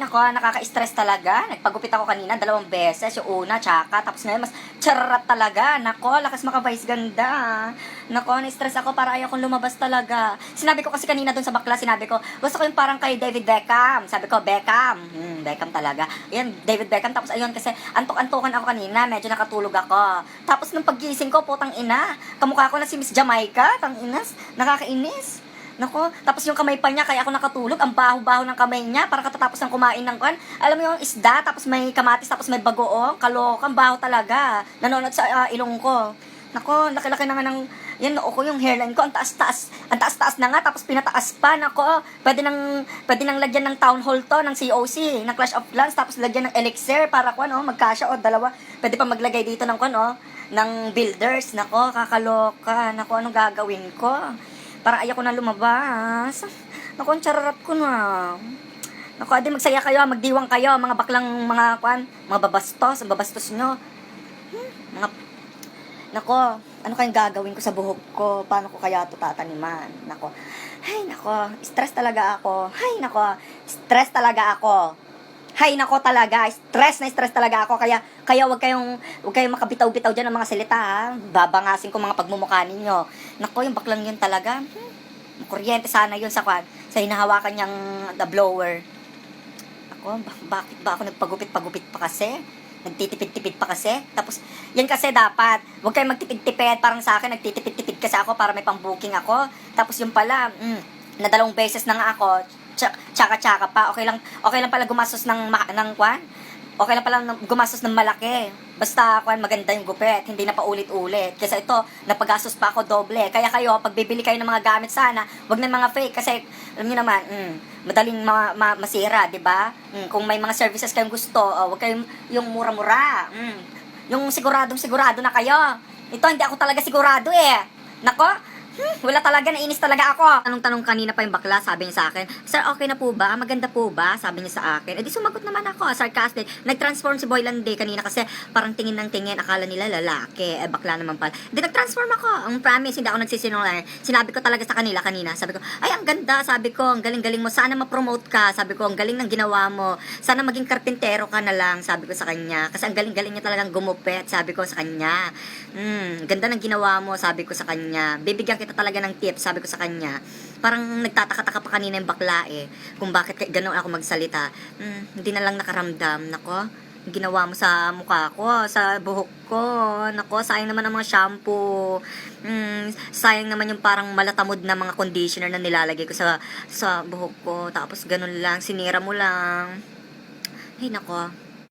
nako, nakaka-stress talaga. Nagpagupit ako kanina 2 beses. Yung una, tsaka. Tapos ngayon, mas charat talaga. Nako, lakas maka-vice ganda. Nako, na-stress ako para ayaw kong lumabas talaga. Sinabi ko kasi kanina dun sa bakla, sinabi ko, gusto ko yung parang kay David Beckham. Sabi ko, Beckham. Beckham talaga. Yan, David Beckham. Tapos ayun, kasi antok-antokan ako kanina. Medyo nakatulog ako. Tapos nung paggising ko, putang ina. Kamukha ko na si Miss Jamaica. Tang inas. Nakakainis. Nako, tapos yung kamay pa niya, kaya ako nakatulog, ang baho-baho ng kamay niya, parang katatapos ng kumain ng kan. Alam mo yung isda, tapos may kamatis, tapos may bagoong, kaloka, ang baho talaga. Nanonood sa ilong ko. Nako, laki-laki na nga ng, yan, noo ko, yung hairline ko, ang taas-taas na nga, tapos pinataas pa, nako, pwede nang lagyan ng town hall to, ng COC, ng Clash of Clans, tapos lagyan ng elixir, para ko, magkasya, dalawa, pwede pa maglagay dito ng, ng builders, nako, kakaloka, nako, anong gagawin ko? Parang ayaw ko na lumabas. Naku, ang chararap ko na. Naku, adi magsaya kayo, magdiwang kayo, mga baklang mga babastos, ang babastos nyo. Naku, ano kayong gagawin ko sa buhok ko? Paano ko kaya ito tataniman? Naku, hay nako, stress talaga ako. Hay nako, stress talaga ako. Hay nako talaga, stress na stress talaga ako. Kaya wag kayong makabitaw-bitaw diyan ng mga salita, ha. Babangasin ko mga pagmumukha ninyo. Nako, yung baklang yun talaga. Kuryente sana yun sa hinahawakan niyang the blower. Ako, bakit ba ako nagpagupit-pagupit pa kasi? Nagtitipid-tipid pa kasi? Tapos, yan kasi dapat. Huwag kayong magtipid-tipid. Parang sa akin, nagtitipid-tipid kasi ako para may pang-booking ako. Tapos yung pala, na 2 beses na nga ako, tsaka-tsaka pa. Okay lang pala gumastos Okay lang pala gumastos ng malaki. Basta maganda yung gupit, hindi na paulit-ulit. Kasi ito, napagastos pa ako doble. Kaya kayo, pag bibili kayo ng mga gamit sana, wag na mga fake kasi alam niyo naman, madaling masira, 'di ba? Kung may mga services kayong gusto, wag kayong yung mura-mura. Yung sigurado na kayo. Ito hindi ako talaga sigurado eh. Nako, wala talaga, nainis talaga ako. Tanong kanina pa yung bakla, sabi niya sa akin, Sir, okay na po ba? Maganda po ba? Sabi niya sa akin. Eh di sumagot naman ako, sarcastic. Nag-transform si Boylande kanina kasi parang tingin ng tingin, akala nila lalaki. Eh bakla naman pala. Di nag-transform ako. Ang promise, hindi ako nagsisinungaling. Sinabi ko talaga sa kanila kanina. Sabi ko, ay ang ganda. Sabi ko, ang galing-galing mo. Sana ma-promote ka. Sabi ko, ang galing ng ginawa mo. Sana maging karpintero ka na lang. Sabi ko sa kanya. Kasi ang galing-galing niya talagang gumupit. Sabi ko sa kanya. Ganda ng ginawa mo. Sabi ko sa kanya. Bibigyan kita talaga ng tips, sabi ko sa kanya. Parang nagtataka-taka pa kanina yung bakla kung bakit gano'n ako magsalita. Hindi na lang nakaramdam. Nako, ginawa mo sa mukha ko, sa buhok ko. Nako, sayang naman ang mga shampoo. Sayang naman yung parang malatamod na mga conditioner na nilalagay ko sa buhok ko. Tapos ganun lang, sinira mo lang. Ay nako.